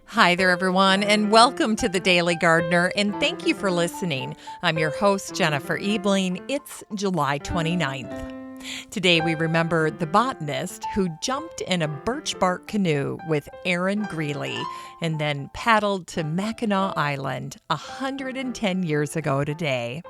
Hi there, everyone, and welcome to the Daily Gardener, and thank you for listening. I'm your host, Jennifer Ebling. It's July 29th. Today, we remember the botanist who jumped in a birch bark canoe with Aaron Greeley and then paddled to Mackinac Island 110 years ago today.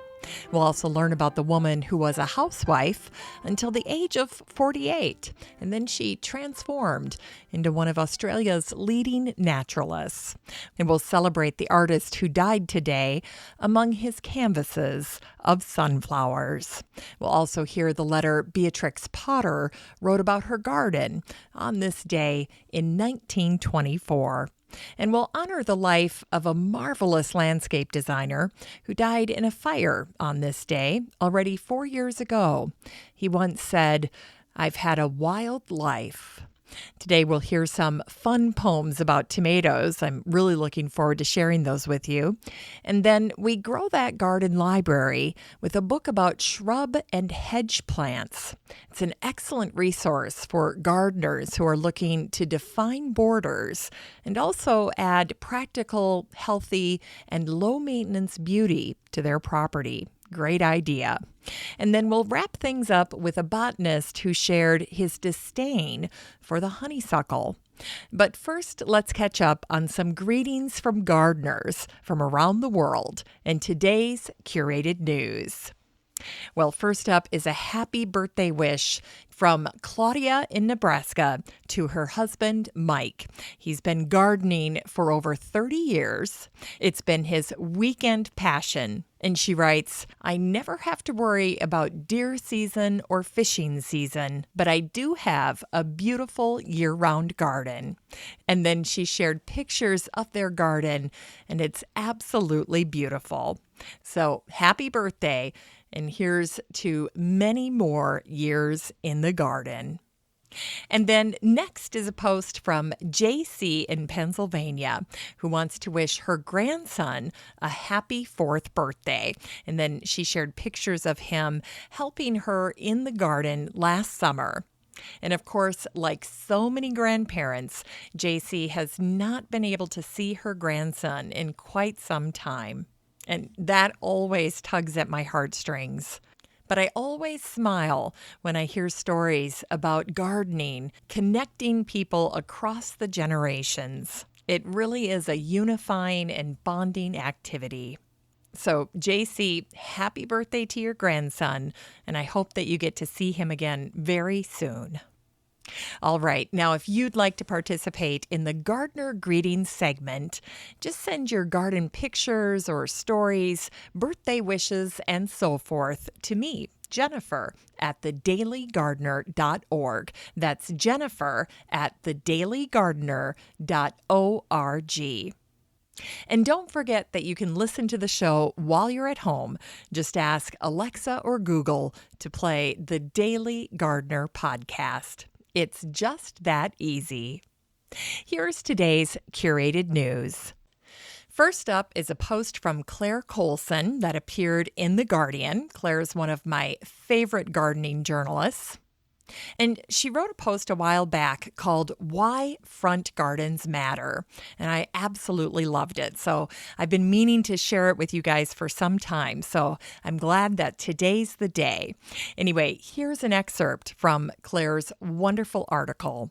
We'll also learn about the woman who was a housewife until the age of 48, and then she transformed into one of Australia's leading naturalists. And we'll celebrate the artist who died today among his canvases of sunflowers. We'll also hear the letter Beatrix Potter wrote about her garden on this day in 1924. And we'll honor the life of a marvelous landscape designer who died in a fire on this day already 4 years ago. He once said, "I've had a wild life." Today we'll hear some fun poems about tomatoes. I'm really looking forward to sharing those with you. And then we grow that garden library with a book about shrub and hedge plants. It's an excellent resource for gardeners who are looking to define borders and also add practical, healthy, and low-maintenance beauty to their property. Great idea. And then we'll wrap things up with a botanist who shared his disdain for the honeysuckle. But first, let's catch up on some greetings from gardeners from around the world and today's curated news. Well, first up is a happy birthday wish from Claudia in Nebraska to her husband, Mike. He's been gardening for over 30 years. It's been his weekend passion. And she writes, "I never have to worry about deer season or fishing season, but I do have a beautiful year-round garden." And then she shared pictures of their garden, and it's absolutely beautiful. So happy birthday. And here's to many more years in the garden. And then next is a post from JC in Pennsylvania, who wants to wish her grandson a happy 4th birthday. And then she shared pictures of him helping her in the garden last summer. And of course, like so many grandparents, JC has not been able to see her grandson in quite some time. And that always tugs at my heartstrings. But I always smile when I hear stories about gardening, connecting people across the generations. It really is a unifying and bonding activity. So, JC, happy birthday to your grandson, and I hope that you get to see him again very soon. All right, now if you'd like to participate in the Gardener Greetings segment, just send your garden pictures or stories, birthday wishes, and so forth to me, Jennifer, at thedailygardener.org. That's Jennifer at thedailygardener.org. And don't forget that you can listen to the show while you're at home. Just ask Alexa or Google to play the Daily Gardener podcast. It's just that easy. Here's today's curated news. First up is a post from Claire Coleman that appeared in The Guardian. Claire is one of my favorite gardening journalists. And she wrote a post a while back called "Why Front Gardens Matter." And I absolutely loved it. So I've been meaning to share it with you guys for some time. So I'm glad that today's the day. Anyway, here's an excerpt from Claire's wonderful article.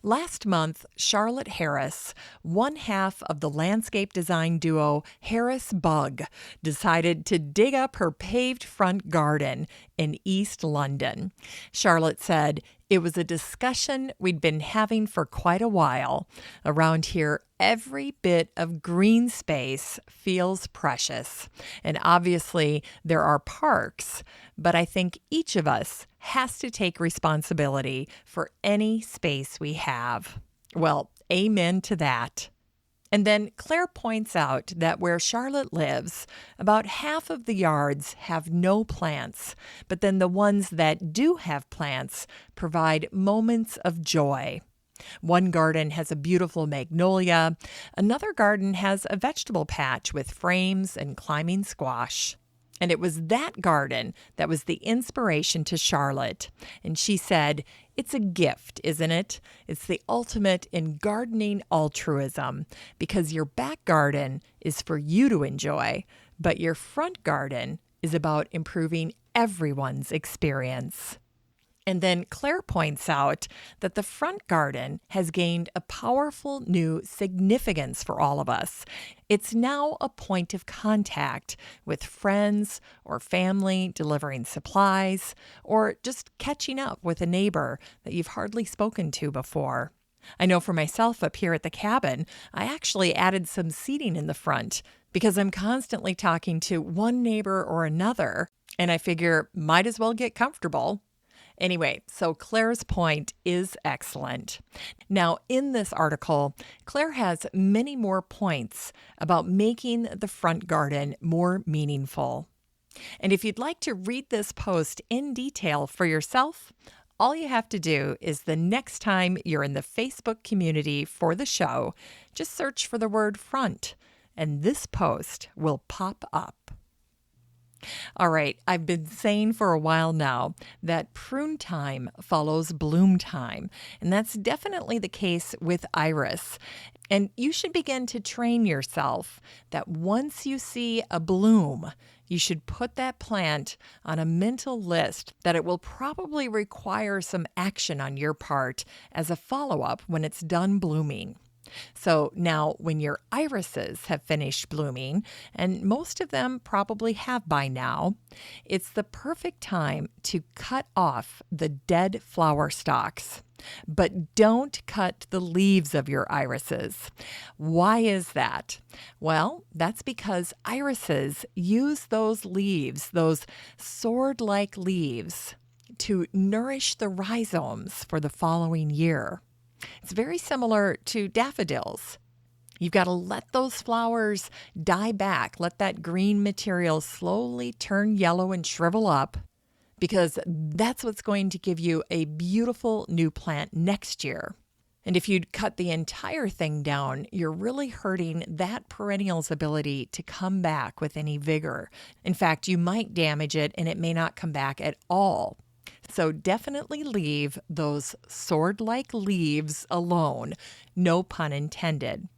Last month, Charlotte Harris, one half of the landscape design duo Harris Bug, decided to dig up her paved front garden in East London. Charlotte said, "It was a discussion we'd been having for quite a while. Around here, every bit of green space feels precious. And obviously, there are parks, but I think each of us has to take responsibility for any space we have." Well, amen to that. And then Claire points out that where Charlotte lives, about half of the yards have no plants, but then the ones that do have plants provide moments of joy. One garden has a beautiful magnolia. Another garden has a vegetable patch with frames and climbing squash. And it was that garden that was the inspiration to Charlotte. And she said, "It's a gift, isn't it? It's the ultimate in gardening altruism because your back garden is for you to enjoy, but your front garden is about improving everyone's experience." And then Claire points out that the front garden has gained a powerful new significance for all of us. It's now a point of contact with friends or family delivering supplies, or just catching up with a neighbor that you've hardly spoken to before. I know for myself up here at the cabin, I actually added some seating in the front because I'm constantly talking to one neighbor or another, and I figure might as well get comfortable. Anyway, so Claire's point is excellent. Now, in this article, Claire has many more points about making the front garden more meaningful. And if you'd like to read this post in detail for yourself, all you have to do is the next time you're in the Facebook community for the show, just search for the word front, and this post will pop up. All right, I've been saying for a while now that prune time follows bloom time, and that's definitely the case with iris. And you should begin to train yourself that once you see a bloom, you should put that plant on a mental list that it will probably require some action on your part as a follow-up when it's done blooming. So now when your irises have finished blooming, and most of them probably have by now, it's the perfect time to cut off the dead flower stalks. But don't cut the leaves of your irises. Why is that? Well, that's because irises use those leaves, those sword-like leaves, to nourish the rhizomes for the following year. It's very similar to daffodils. You've got to let those flowers die back, let that green material slowly turn yellow and shrivel up, because that's what's going to give you a beautiful new plant next year. And if you'd cut the entire thing down, you're really hurting that perennial's ability to come back with any vigor. In fact, you might damage it and it may not come back at all. So definitely leave those sword-like leaves alone, no pun intended.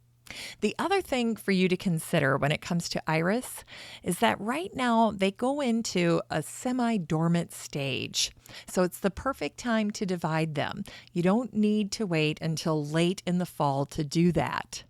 The other thing for you to consider when it comes to iris is that right now they go into a semi-dormant stage. So it's the perfect time to divide them. You don't need to wait until late in the fall to do that.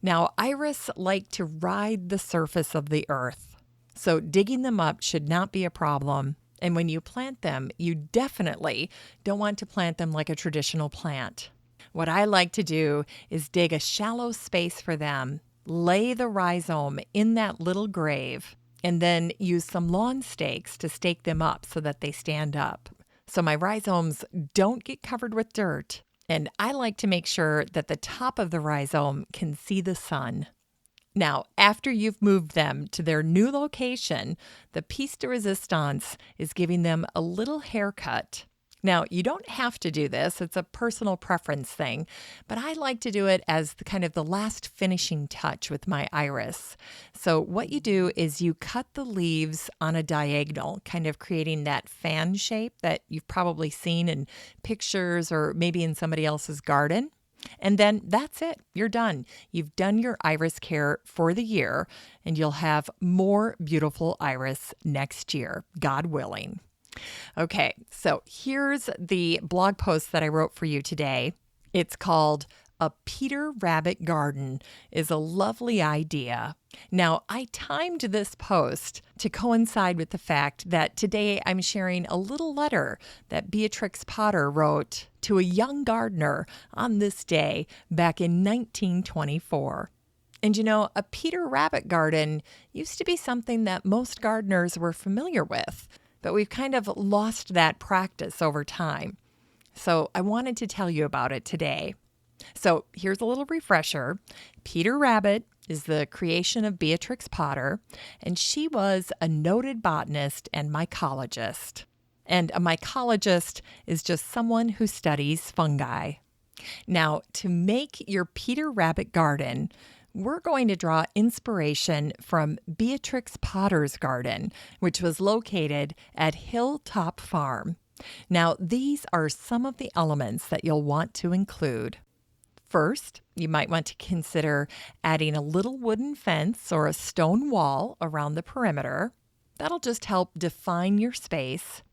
Now, iris like to ride the surface of the earth, so digging them up should not be a problem. And when you plant them, you definitely don't want to plant them like a traditional plant. What I like to do is dig a shallow space for them, lay the rhizome in that little grave, and then use some lawn stakes to stake them up so that they stand up. So my rhizomes don't get covered with dirt. And I like to make sure that the top of the rhizome can see the sun. Now, after you've moved them to their new location, the piece de resistance is giving them a little haircut. Now, you don't have to do this. It's a personal preference thing, but I like to do it as the last finishing touch with my iris. So what you do is you cut the leaves on a diagonal, kind of creating that fan shape that you've probably seen in pictures or maybe in somebody else's garden. And then that's it. You're done. You've done your iris care for the year, and you'll have more beautiful iris next year, God willing. Okay, so here's the blog post that I wrote for you today. It's called "A Peter Rabbit Garden is a Lovely Idea." Now, I timed this post to coincide with the fact that today I'm sharing a little letter that Beatrix Potter wrote to a young gardener on this day back in 1924. And a Peter Rabbit garden used to be something that most gardeners were familiar with, but we've kind of lost that practice over time. So I wanted to tell you about it today. So here's a little refresher. Peter Rabbit is the creation of Beatrix Potter, and she was a noted botanist and mycologist. And a mycologist is just someone who studies fungi. Now, to make your Peter Rabbit garden, we're going to draw inspiration from Beatrix Potter's garden, which was located at Hilltop Farm. Now, these are some of the elements that you'll want to include. First, you might want to consider adding a little wooden fence or a stone wall around the perimeter. That'll just help define your space.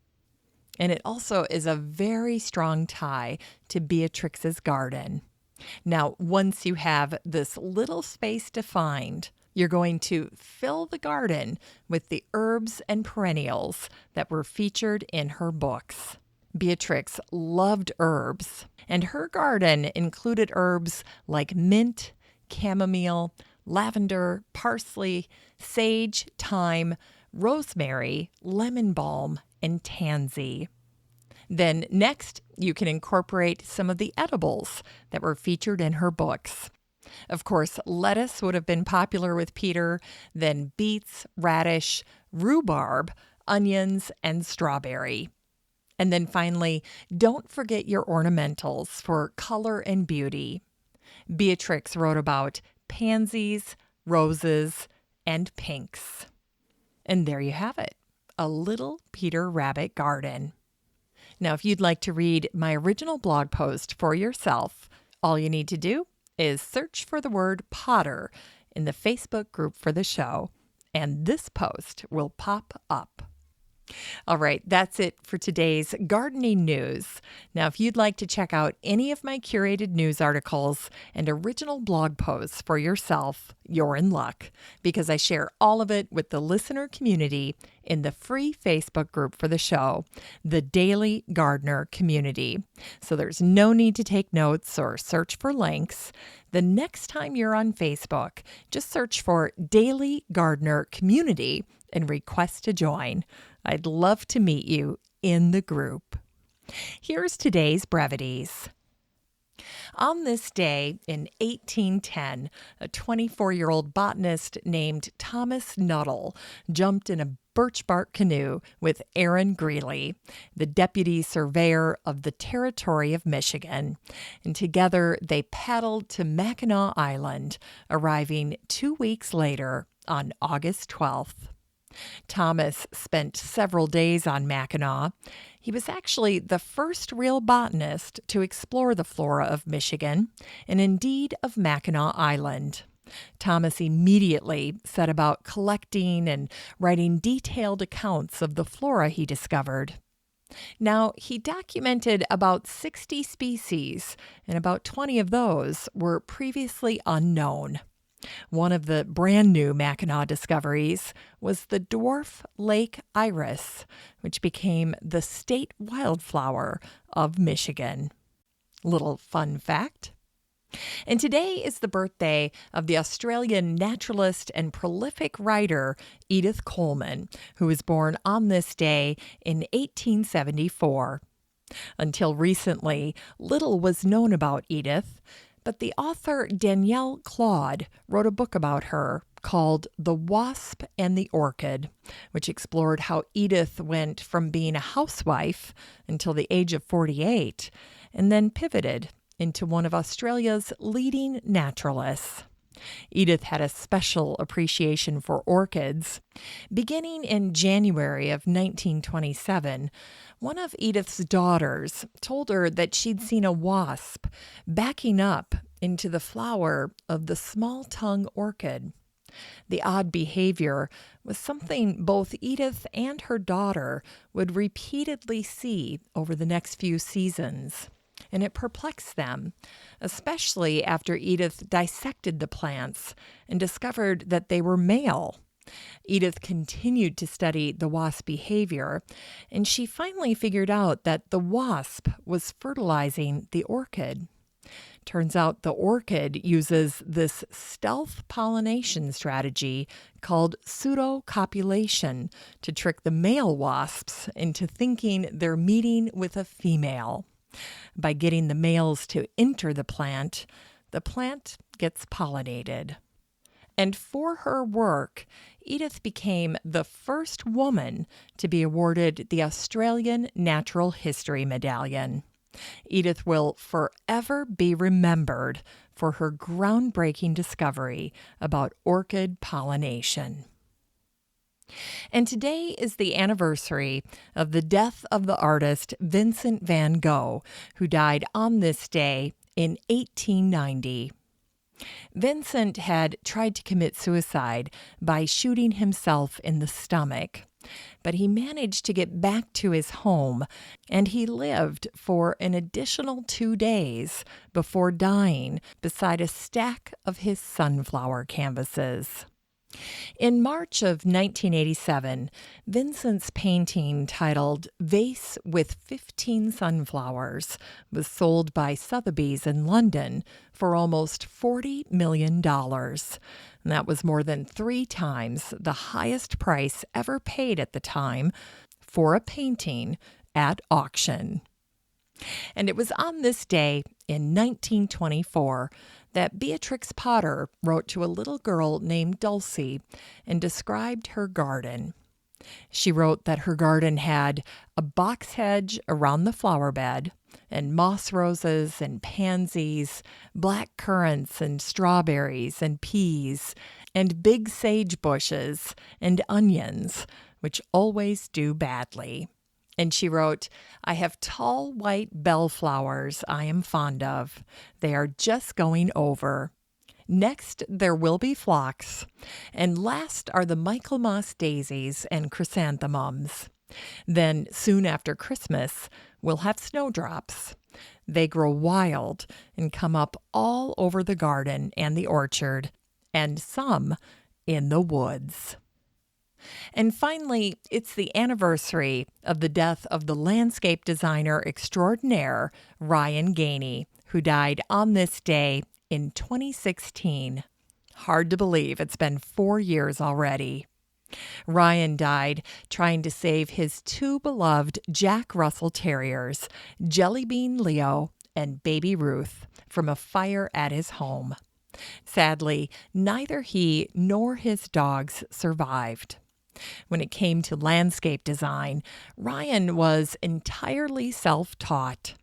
And it also is a very strong tie to Beatrix's garden. Now, once you have this little space defined, you're going to fill the garden with the herbs and perennials that were featured in her books. Beatrix loved herbs, and her garden included herbs like mint, chamomile, lavender, parsley, sage, thyme, rosemary, lemon balm, and tansy. Then next, you can incorporate some of the edibles that were featured in her books. Of course, lettuce would have been popular with Peter, then beets, radish, rhubarb, onions, and strawberry. And then finally, don't forget your ornamentals for color and beauty. Beatrix wrote about pansies, roses, and pinks. And there you have it, a little Peter Rabbit garden. Now, if you'd like to read my original blog post for yourself, all you need to do is search for the word Potter in the Facebook group for the show, and this post will pop up. All right, that's it for today's gardening news. Now, if you'd like to check out any of my curated news articles and original blog posts for yourself, you're in luck, because I share all of it with the listener community in the free Facebook group for the show, the Daily Gardener Community. So there's no need to take notes or search for links. The next time you're on Facebook, just search for Daily Gardener Community and request to join. I'd love to meet you in the group. Here's today's brevities. On this day in 1810, a 24-year-old botanist named Thomas Nuttal jumped in a birch bark canoe with Aaron Greeley, the deputy surveyor of the Territory of Michigan, and together they paddled to Mackinac Island, arriving 2 weeks later on August 12th. Thomas spent several days on Mackinac. He was actually the first real botanist to explore the flora of Michigan, and indeed of Mackinac Island. Thomas immediately set about collecting and writing detailed accounts of the flora he discovered. Now, he documented about 60 species, and about 20 of those were previously unknown. One of the brand new Mackinac discoveries was the dwarf lake iris, which became the state wildflower of Michigan. Little fun fact. And today is the birthday of the Australian naturalist and prolific writer Edith Coleman, who was born on this day in 1874. Until recently, little was known about Edith, but the author Danielle Claude wrote a book about her called The Wasp and the Orchid, which explored how Edith went from being a housewife until the age of 48 and then pivoted into one of Australia's leading naturalists. Edith had a special appreciation for orchids. Beginning in January of 1927, one of Edith's daughters told her that she'd seen a wasp backing up into the flower of the small-tongue orchid. The odd behavior was something both Edith and her daughter would repeatedly see over the next few seasons, and it perplexed them, especially after Edith dissected the plants and discovered that they were male. Edith continued to study the wasp behavior, and she finally figured out that the wasp was fertilizing the orchid. Turns out the orchid uses this stealth pollination strategy called pseudocopulation to trick the male wasps into thinking they're meeting with a female. By getting the males to enter the plant gets pollinated. And for her work, Edith became the first woman to be awarded the Australian Natural History Medallion. Edith will forever be remembered for her groundbreaking discovery about orchid pollination. And today is the anniversary of the death of the artist Vincent van Gogh, who died on this day in 1890. Vincent had tried to commit suicide by shooting himself in the stomach, but he managed to get back to his home, and he lived for an additional 2 days before dying beside a stack of his sunflower canvases. In March of 1987, Vincent's painting titled Vase with 15 Sunflowers was sold by Sotheby's in London for almost $40 million. And that was more than 3 times the highest price ever paid at the time for a painting at auction. And it was on this day in 1924 that Beatrix Potter wrote to a little girl named Dulcie and described her garden. She wrote that her garden had a box hedge around the flower bed, and moss roses and pansies, black currants and strawberries and peas, and big sage bushes and onions, which always do badly. And she wrote, I have tall white bellflowers I am fond of. They are just going over. Next there will be phlox, and last are the Michaelmas daisies and chrysanthemums. Then soon after Christmas we'll have snowdrops. They grow wild and come up all over the garden and the orchard, and some in the woods. And finally, it's the anniversary of the death of the landscape designer extraordinaire, Ryan Gainey, who died on this day in 2016. Hard to believe it's been 4 years already. Ryan died trying to save his 2 beloved Jack Russell Terriers, Jellybean Leo and Baby Ruth, from a fire at his home. Sadly, neither he nor his dogs survived. When it came to landscape design, Ryan was entirely self-taught.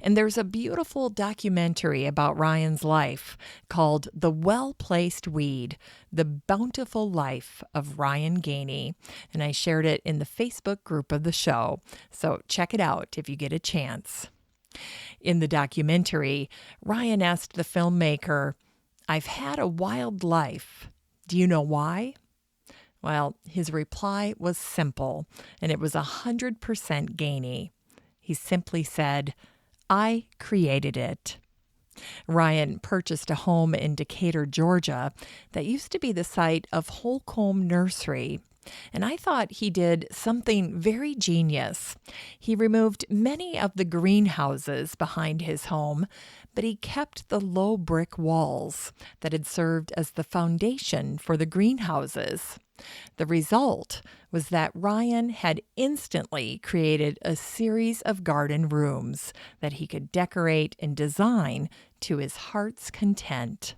And there's a beautiful documentary about Ryan's life called The Well-Placed Weed, The Bountiful Life of Ryan Gainey. And I shared it in the Facebook group of the show, so check it out if you get a chance. In the documentary, Ryan asked the filmmaker, I've had a wild life. Do you know why? Well, his reply was simple, and it was 100% Gainey. He simply said, I created it. Ryan purchased a home in Decatur, Georgia, that used to be the site of Holcomb Nursery. And I thought he did something very genius. He removed many of the greenhouses behind his home, but he kept the low brick walls that had served as the foundation for the greenhouses. The result was that Ryan had instantly created a series of garden rooms that he could decorate and design to his heart's content.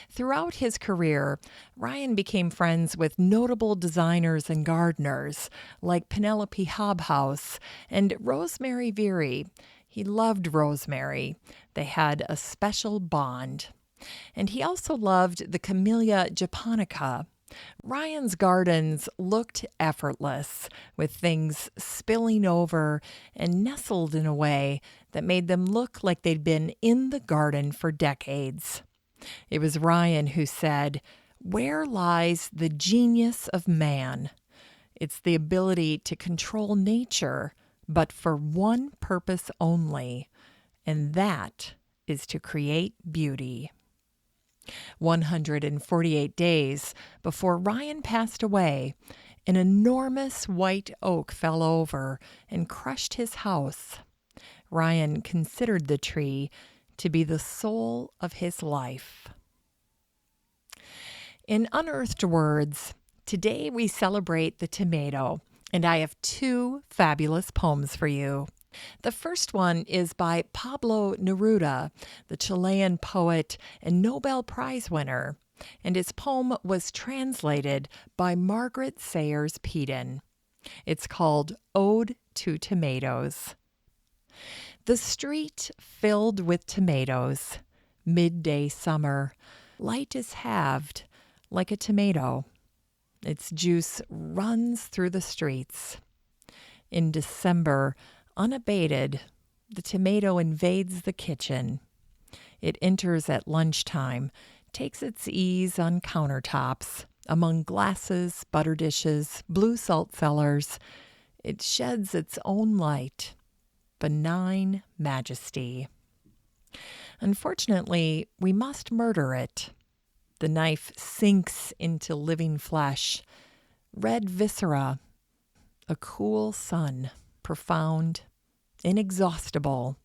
Throughout his career, Ryan became friends with notable designers and gardeners like Penelope Hobhouse and Rosemary Veary. He loved Rosemary. They had a special bond. And he also loved the Camellia japonica. Ryan's gardens looked effortless, with things spilling over and nestled in a way that made them look like they'd been in the garden for decades. It was Ryan who said, "Where lies the genius of man? It's the ability to control nature, but for one purpose only, and that is to create beauty." 148 days before Ryan passed away, an enormous white oak fell over and crushed his house. Ryan considered the tree to be the soul of his life. In Unearthed Words, today we celebrate the tomato, and I have 2 fabulous poems for you. The first one is by Pablo Neruda, the Chilean poet and Nobel Prize winner, and his poem was translated by Margaret Sayers Peden. It's called Ode to Tomatoes. The street filled with tomatoes, midday summer, light is halved like a tomato. Its juice runs through the streets. In December, unabated, the tomato invades the kitchen. It enters at lunchtime, takes its ease on countertops, among glasses, butter dishes, blue salt cellars. It sheds its own light, benign majesty. Unfortunately, we must murder it. The knife sinks into living flesh, red viscera, a cool sun, profound, inexhaustible,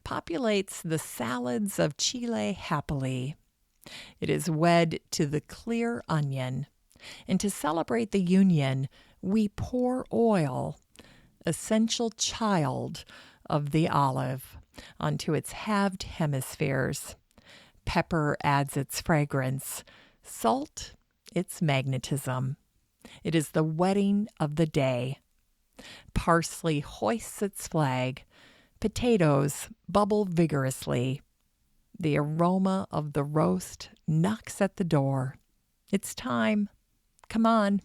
populates the salads of Chile happily. It is wed to the clear onion, and to celebrate the union, we pour oil, essential child of the olive, onto its halved hemispheres. Pepper adds its fragrance, salt its magnetism. It is the wedding of the day. Parsley hoists its flag. Potatoes bubble vigorously. The aroma of the roast knocks at the door. It's time. Come on.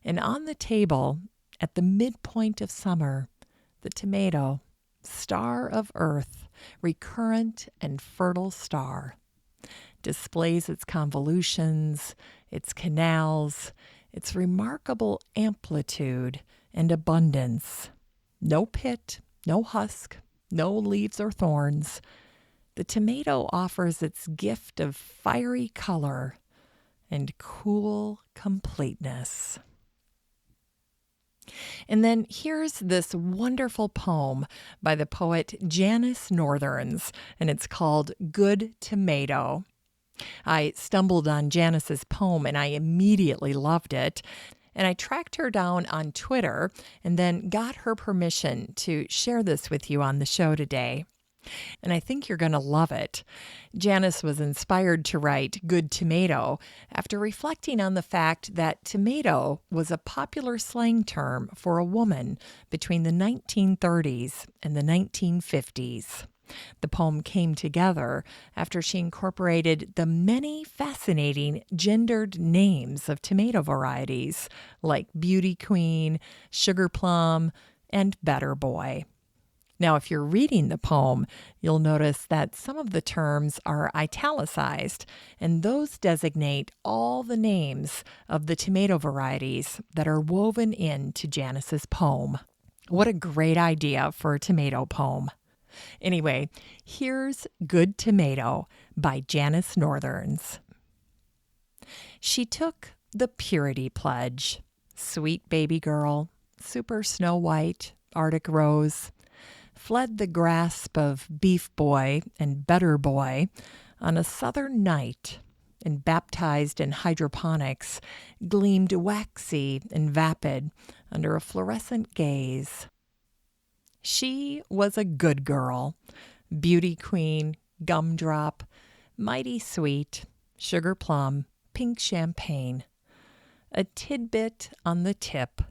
And on the table, at the midpoint of summer, the tomato, star of earth, recurrent and fertile star, displays its convolutions, its canals, its remarkable amplitude and abundance. No pit, no husk, no leaves or thorns. The tomato offers its gift of fiery color and cool completeness. And then here's this wonderful poem by the poet Janice Northerns, and it's called Good Tomato. I stumbled on Janice's poem and I immediately loved it. And I tracked her down on Twitter and then got her permission to share this with you on the show today. And I think you're going to love it. Janice was inspired to write Good Tomato after reflecting on the fact that tomato was a popular slang term for a woman between the 1930s and the 1950s. The poem came together after she incorporated the many fascinating gendered names of tomato varieties like Beauty Queen, Sugar Plum, and Better Boy. Now, if you're reading the poem, you'll notice that some of the terms are italicized, and those designate all the names of the tomato varieties that are woven into Janice's poem. What a great idea for a tomato poem. Anyway, here's Good Tomato by Janice Northerns. She took the purity pledge. Sweet baby girl, super snow white, Arctic rose, fled the grasp of beef boy and better boy on a southern night, and baptized in hydroponics, gleamed waxy and vapid under a fluorescent gaze. She was a good girl, beauty queen, gumdrop, mighty sweet, sugar plum, pink champagne. A tidbit on the tip,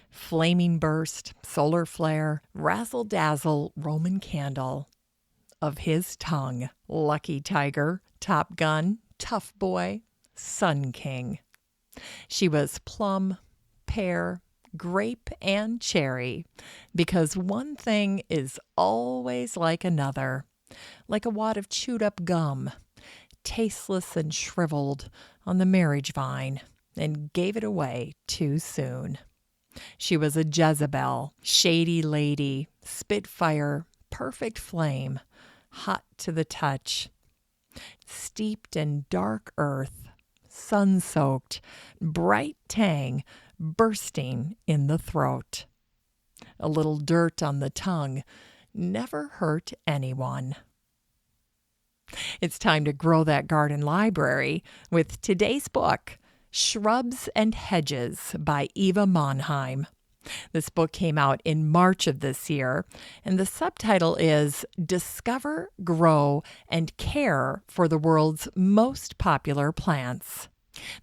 flaming burst, solar flare, razzle-dazzle Roman candle of his tongue. Lucky tiger, top gun, tough boy, sun king. She was plum, pear, grape, and cherry, because one thing is always like another, like a wad of chewed-up gum, tasteless and shriveled on the marriage vine, and gave it away too soon. She was a Jezebel, shady lady, spitfire, perfect flame, hot to the touch, steeped in dark earth, sun-soaked, bright tang, bursting in the throat. A little dirt on the tongue never hurt anyone. It's time to grow that garden library with today's book, Shrubs and Hedges by Eva Monheim. This book came out in March of this year, and the subtitle is Discover, Grow, and Care for the World's Most Popular Plants.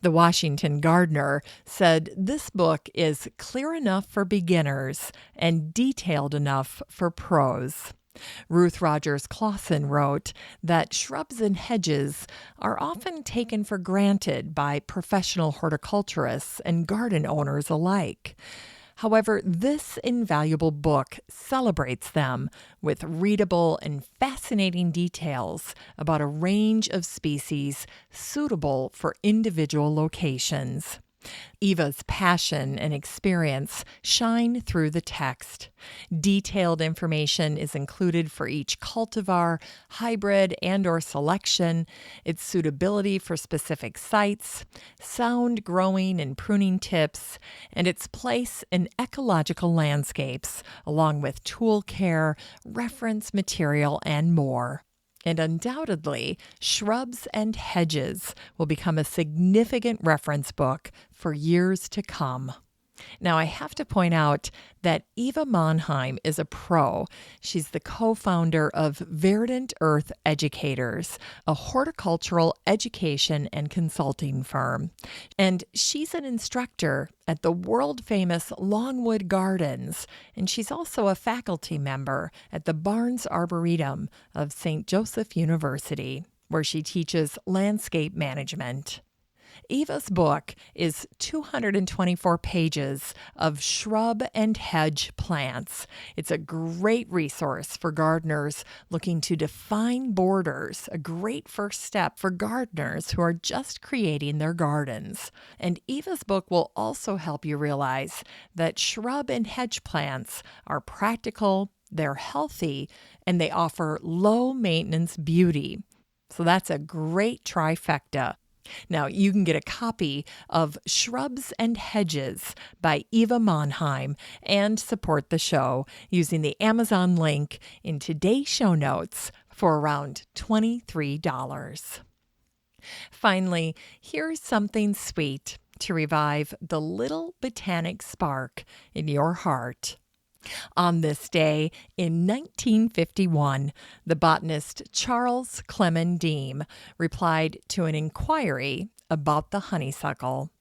The Washington Gardener said this book is clear enough for beginners and detailed enough for pros. Ruth Rogers Clausen wrote that shrubs and hedges are often taken for granted by professional horticulturists and garden owners alike. However, this invaluable book celebrates them with readable and fascinating details about a range of species suitable for individual locations. Eva's passion and experience shine through the text. Detailed information is included for each cultivar, hybrid, and/or selection, its suitability for specific sites, sound growing and pruning tips, and its place in ecological landscapes, along with tool care, reference material, and more. And undoubtedly, Shrubs and Hedges will become a significant reference book for years to come. Now, I have to point out that Eva Monheim is a pro. She's the co-founder of Verdant Earth Educators, a horticultural education and consulting firm. And she's an instructor at the world-famous Longwood Gardens, and she's also a faculty member at the Barnes Arboretum of St. Joseph University, where she teaches landscape management. Eva's book is 224 pages of shrub and hedge plants. It's a great resource for gardeners looking to define borders, a great first step for gardeners who are just creating their gardens. And Eva's book will also help you realize that shrub and hedge plants are practical, they're healthy, and they offer low-maintenance beauty. So that's a great trifecta. Now, you can get a copy of Shrubs and Hedges by Eva Monheim and support the show using the Amazon link in today's show notes for around $23. Finally, here's something sweet to revive the little botanic spark in your heart. On this day in 1951, the botanist Charles Clement Deem replied to an inquiry about the honeysuckle.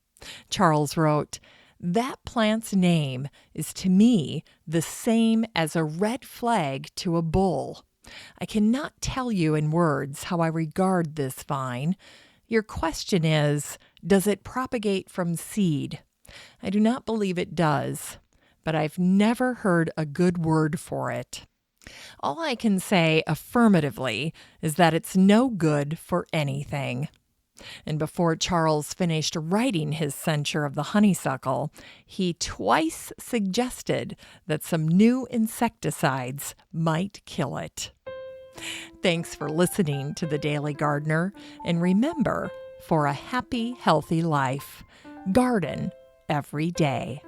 Charles wrote, "That plant's name is to me the same as a red flag to a bull. I cannot tell you in words how I regard this vine. Your question is, does it propagate from seed? I do not believe it does, but I've never heard a good word for it. All I can say affirmatively is that it's no good for anything." And before Charles finished writing his censure of the honeysuckle, he twice suggested that some new insecticides might kill it. Thanks for listening to The Daily Gardener, and remember, for a happy, healthy life, garden every day.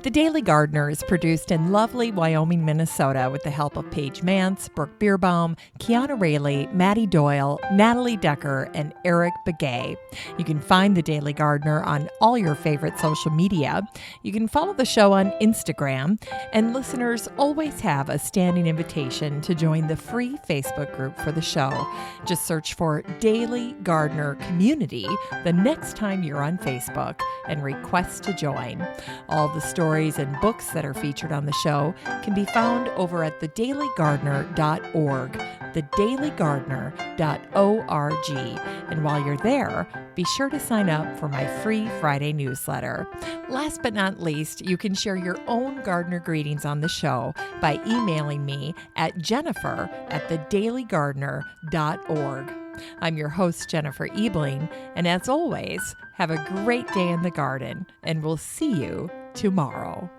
The Daily Gardener is produced in lovely Wyoming, Minnesota with the help of Paige Mance, Brooke Bierbaum, Kiana Rayleigh, Maddie Doyle, Natalie Decker, and Eric Begay. You can find The Daily Gardener on all your favorite social media. You can follow the show on Instagram, and listeners always have a standing invitation to join the free Facebook group for the show. Just search for Daily Gardener Community the next time you're on Facebook and request to join. All the stories and books that are featured on the show can be found over at thedailygardener.org, thedailygardener.org. And while you're there, be sure to sign up for my free Friday newsletter. Last but not least, you can share your own gardener greetings on the show by emailing me at jennifer@thedailygardener.org. I'm your host, Jennifer Ebling, and as always, have a great day in the garden, and we'll see you tomorrow.